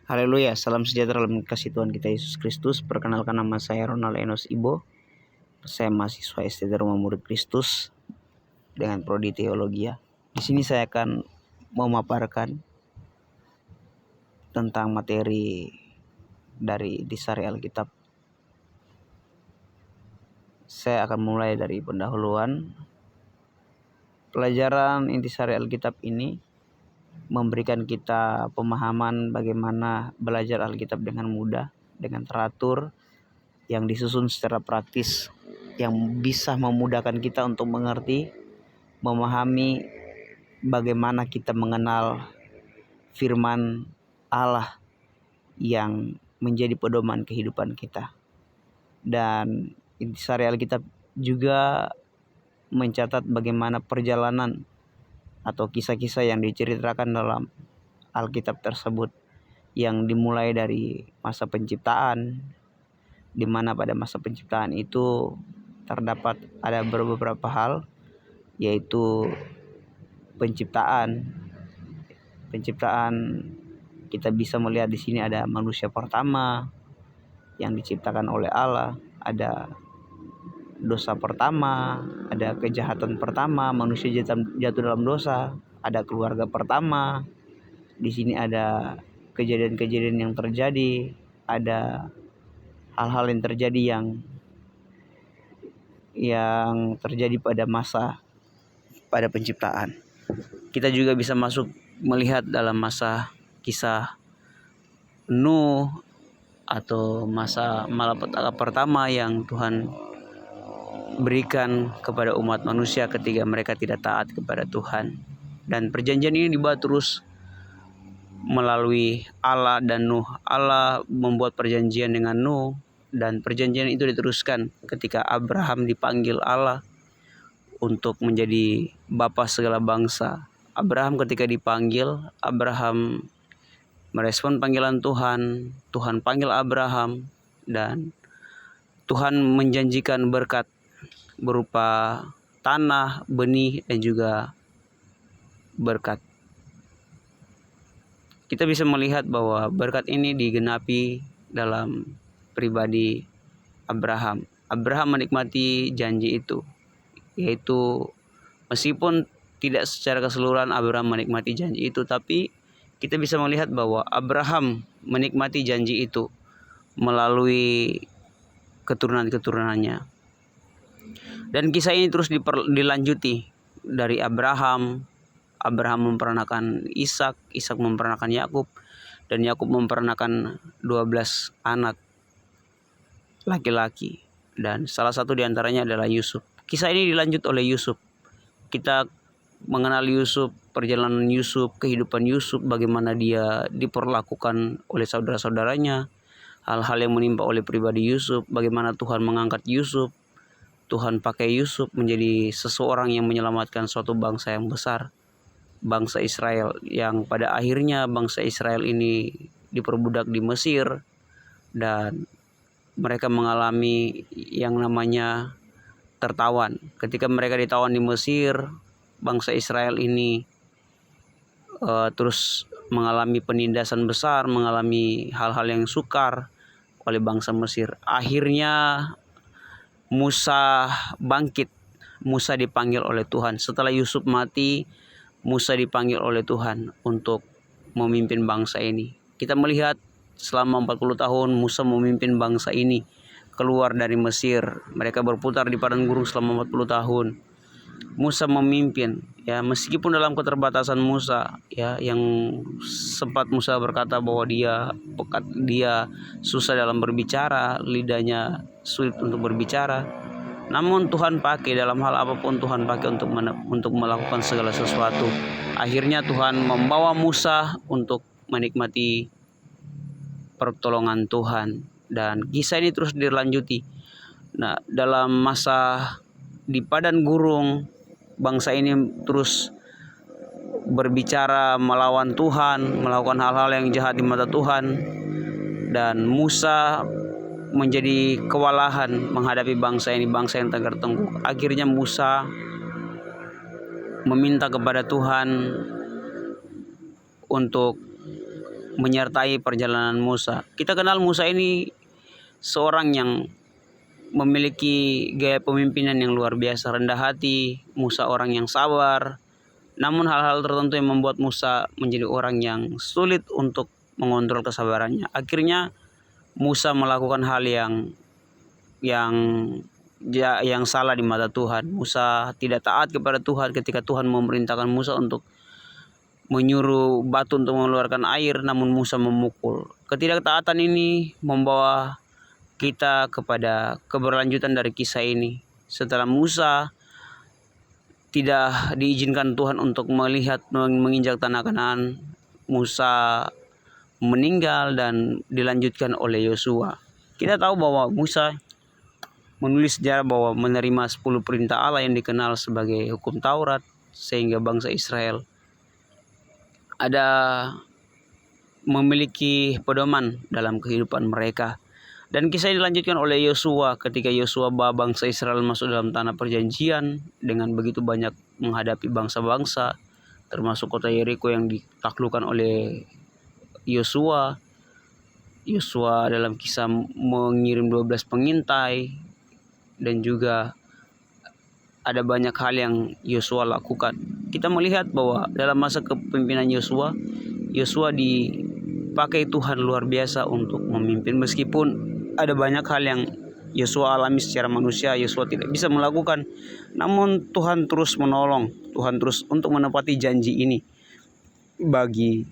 Haleluya, salam sejahtera dalam kasih Tuhan kita Yesus Kristus. Perkenalkan, nama saya Ronald Enos Ibo. Saya mahasiswa STT Rumah Murid Kristus dengan prodi teologi. Di sini saya akan memaparkan tentang materi dari intisari Alkitab. Saya akan mulai dari pendahuluan. Pelajaran intisari Alkitab ini memberikan kita pemahaman bagaimana belajar Alkitab dengan mudah, dengan teratur, yang disusun secara praktis, yang bisa memudahkan kita untuk mengerti, memahami bagaimana kita mengenal firman Allah yang menjadi pedoman kehidupan kita. Dan intisari Alkitab juga mencatat bagaimana perjalanan atau kisah-kisah yang diceritakan dalam Alkitab tersebut, yang dimulai dari masa penciptaan, di mana pada masa penciptaan itu terdapat ada beberapa hal, yaitu penciptaan kita bisa melihat di sini ada manusia pertama yang diciptakan oleh Allah, ada dosa pertama, ada kejahatan pertama, manusia jatuh dalam dosa, ada keluarga pertama. Di sini ada kejadian-kejadian yang terjadi, ada hal-hal yang terjadi yang terjadi pada penciptaan. Kita juga bisa masuk melihat dalam masa kisah Nuh atau masa malapetaka pertama yang Tuhan berikan kepada umat manusia ketika mereka tidak taat kepada Tuhan. Dan perjanjian ini dibuat terus melalui Allah dan Nuh. Allah membuat perjanjian dengan Nuh, dan perjanjian itu diteruskan ketika Abraham dipanggil Allah untuk menjadi bapa segala bangsa. Abraham ketika dipanggil, Abraham merespon panggilan Tuhan. Tuhan panggil Abraham, dan Tuhan menjanjikan berkat berupa tanah, benih, dan juga berkat. Kita bisa melihat bahwa berkat ini digenapi dalam pribadi Abraham. Abraham menikmati janji itu, yaitu meskipun tidak secara keseluruhan Abraham menikmati janji itu, tapi kita bisa melihat bahwa Abraham menikmati janji itu melalui keturunan-keturunannya. Dan kisah ini terus dilanjuti dari Abraham memperanakan Ishak, Ishak memperanakan Yakub, dan Yakub memperanakan 12 anak laki-laki, dan salah satu diantaranya adalah Yusuf. Kisah ini dilanjut oleh Yusuf. Kita mengenal Yusuf, perjalanan Yusuf, kehidupan Yusuf, bagaimana dia diperlakukan oleh saudara-saudaranya, hal-hal yang menimpa oleh pribadi Yusuf, bagaimana Tuhan mengangkat Yusuf. Tuhan pakai Yusuf menjadi seseorang yang menyelamatkan suatu bangsa yang besar, bangsa Israel, yang pada akhirnya bangsa Israel ini diperbudak di Mesir, dan mereka mengalami yang namanya tertawan. Ketika mereka ditawan di Mesir, bangsa Israel ini terus mengalami penindasan besar, mengalami hal-hal yang sukar oleh bangsa Mesir. Akhirnya Musa bangkit. Musa dipanggil oleh Tuhan. Setelah Yusuf mati, Musa dipanggil oleh Tuhan untuk memimpin bangsa ini. Kita melihat selama 40 tahun Musa memimpin bangsa ini keluar dari Mesir. Mereka berputar di padang gurun selama 40 tahun. Musa memimpin, ya, meskipun dalam keterbatasan Musa, ya, yang sempat Musa berkata bahwa dia susah dalam berbicara, lidahnya sulit untuk berbicara. Namun Tuhan pakai dalam hal apapun, Tuhan pakai untuk melakukan segala sesuatu. Akhirnya Tuhan membawa Musa untuk menikmati pertolongan Tuhan, dan kisah ini terus dilanjuti. Nah, dalam masa di padang gurun, bangsa ini terus berbicara melawan Tuhan, melakukan hal-hal yang jahat di mata Tuhan, dan Musa menjadi kewalahan menghadapi bangsa ini, bangsa yang tegar tengkuk. Akhirnya Musa meminta kepada Tuhan untuk menyertai perjalanan Musa. Kita kenal Musa ini seorang yang memiliki gaya pemimpinan yang luar biasa, rendah hati. Musa orang yang sabar. Namun hal-hal tertentu yang membuat Musa menjadi orang yang sulit untuk mengontrol kesabarannya. Akhirnya Musa melakukan hal yang salah di mata Tuhan. Musa tidak taat kepada Tuhan ketika Tuhan memerintahkan Musa untuk menyuruh batu untuk mengeluarkan air, namun Musa memukul. Ketidaktaatan ini membawa kita kepada keberlanjutan dari kisah ini. Setelah Musa tidak diizinkan Tuhan untuk melihat menginjak tanah Kanaan, Musa meninggal dan dilanjutkan oleh Yosua. Kita tahu bahwa Musa menulis sejarah bahwa menerima 10 perintah Allah yang dikenal sebagai hukum Taurat, sehingga bangsa Israel memiliki pedoman dalam kehidupan mereka. Dan kisah ini dilanjutkan oleh Yosua ketika Yosua bawa bangsa Israel masuk dalam tanah perjanjian dengan begitu banyak menghadapi bangsa-bangsa, termasuk kota Yeriko yang ditaklukkan oleh Yosua. Yosua dalam kisah mengirim 12 pengintai, dan juga ada banyak hal yang Yosua lakukan. Kita melihat bahwa dalam masa kepemimpinan Yosua dipakai Tuhan luar biasa untuk memimpin. Meskipun ada banyak hal yang Yosua alami secara manusia, Yosua tidak bisa melakukan, namun Tuhan terus menolong, Tuhan terus untuk menepati janji ini bagi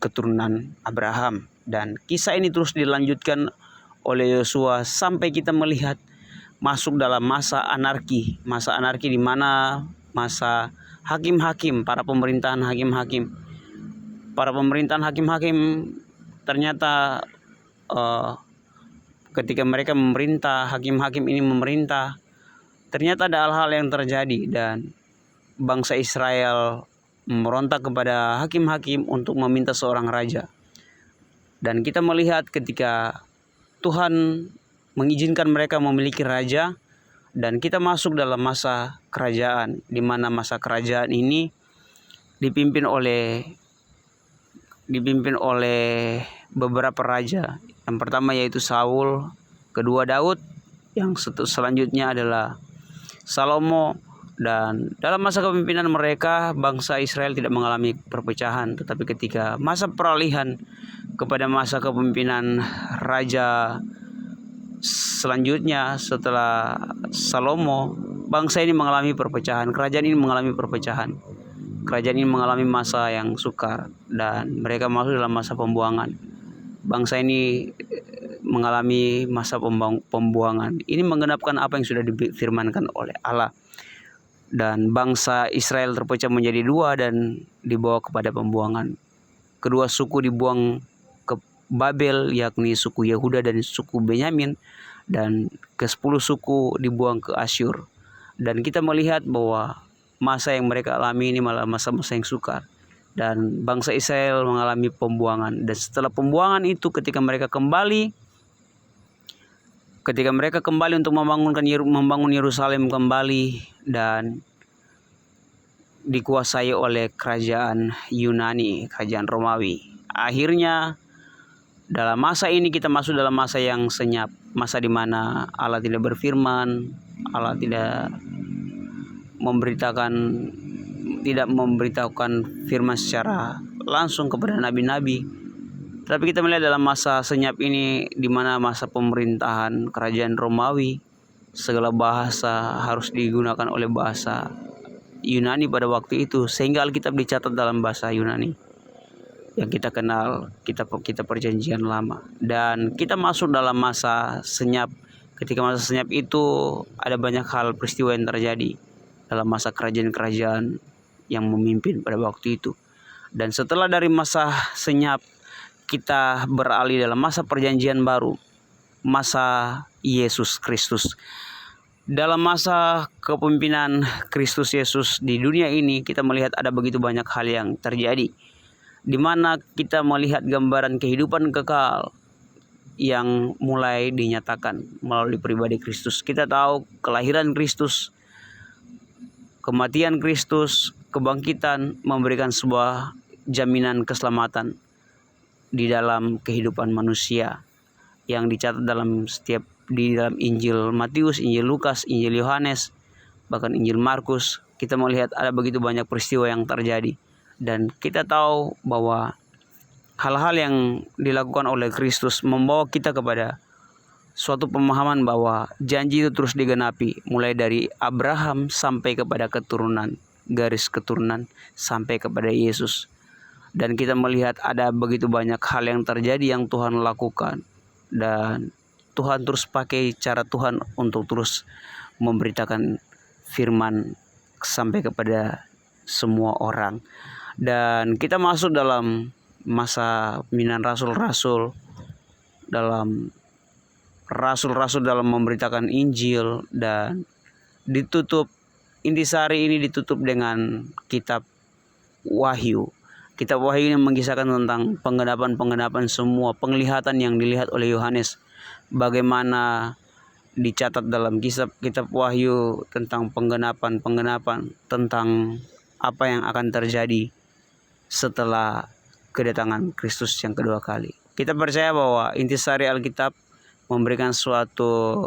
keturunan Abraham. Dan kisah ini terus dilanjutkan oleh Yosua sampai kita melihat masuk dalam masa anarki di mana masa hakim-hakim, para pemerintahan hakim-hakim ternyata ketika mereka memerintah, hakim-hakim ini memerintah, ternyata ada hal-hal yang terjadi dan bangsa Israel memberontak kepada hakim-hakim untuk meminta seorang raja. Dan kita melihat ketika Tuhan mengizinkan mereka memiliki raja, dan kita masuk dalam masa kerajaan, di mana masa kerajaan ini dipimpin oleh beberapa raja. Yang pertama yaitu Saul, kedua Daud, yang selanjutnya adalah Salomo. Dan dalam masa kepemimpinan mereka, bangsa Israel tidak mengalami perpecahan. Tetapi ketika masa peralihan kepada masa kepemimpinan raja selanjutnya setelah Salomo, bangsa ini mengalami perpecahan. Kerajaan ini mengalami perpecahan. Kerajaan ini mengalami masa yang sukar dan mereka masuk dalam masa pembuangan. Bangsa ini mengalami masa pembuangan. Ini menggenapkan apa yang sudah difirmankan oleh Allah. Dan bangsa Israel terpecah menjadi dua dan dibawa kepada pembuangan. Kedua suku dibuang ke Babel, yakni suku Yehuda dan suku Benyamin, dan ke-10 suku dibuang ke Asyur. Dan kita melihat bahwa masa yang mereka alami ini malah masa-masa yang sukar, dan bangsa Israel mengalami pembuangan. Dan setelah pembuangan itu, ketika mereka kembali untuk membangun Yerusalem kembali dan dikuasai oleh kerajaan Yunani, kerajaan Romawi. Akhirnya dalam masa ini kita masuk dalam masa yang senyap, masa di mana Allah tidak berfirman, Allah tidak memberitahukan firman secara langsung kepada nabi-nabi. Tapi kita melihat dalam masa senyap ini, di mana masa pemerintahan kerajaan Romawi, segala bahasa harus digunakan oleh bahasa Yunani pada waktu itu, sehingga Alkitab dicatat dalam bahasa Yunani yang kita kenal, kita perjanjian lama. Dan kita masuk dalam masa senyap. Ketika masa senyap itu, ada banyak hal peristiwa yang terjadi dalam masa kerajaan-kerajaan yang memimpin pada waktu itu. Dan setelah dari masa senyap, kita beralih dalam masa perjanjian baru, masa Yesus Kristus. Dalam masa kepemimpinan Kristus Yesus di dunia ini, kita melihat ada begitu banyak hal yang terjadi, di mana kita melihat gambaran kehidupan kekal yang mulai dinyatakan melalui pribadi Kristus. Kita tahu kelahiran Kristus, kematian Kristus, kebangkitan memberikan sebuah jaminan keselamatan. di dalam kehidupan manusia yang dicatat di dalam Injil Matius, Injil Lukas, Injil Yohanes, bahkan Injil Markus. Kita melihat ada begitu banyak peristiwa yang terjadi, dan kita tahu bahwa hal-hal yang dilakukan oleh Kristus membawa kita kepada suatu pemahaman bahwa janji itu terus digenapi, mulai dari Abraham sampai kepada keturunan, garis keturunan sampai kepada Yesus. Dan kita melihat ada begitu banyak hal yang terjadi yang Tuhan lakukan, dan Tuhan terus pakai cara Tuhan untuk terus memberitakan firman sampai kepada semua orang. Dan kita masuk dalam masa pimpinan rasul-rasul, dalam rasul-rasul dalam memberitakan Injil, dan intisari ini ditutup dengan kitab Wahyu. Kitab Wahyu ini mengisahkan tentang penggenapan semua penglihatan yang dilihat oleh Yohanes. Bagaimana dicatat dalam kitab Wahyu tentang penggenapan tentang apa yang akan terjadi setelah kedatangan Kristus yang kedua kali. Kita percaya bahwa intisari Alkitab memberikan suatu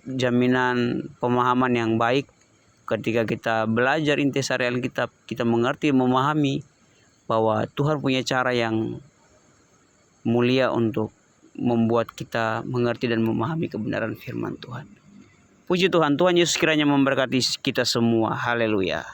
jaminan pemahaman yang baik. Ketika kita belajar intisari Alkitab, kita mengerti, memahami bahwa Tuhan punya cara yang mulia untuk membuat kita mengerti dan memahami kebenaran firman Tuhan. Puji Tuhan, Tuhan Yesus kiranya memberkati kita semua. Haleluya.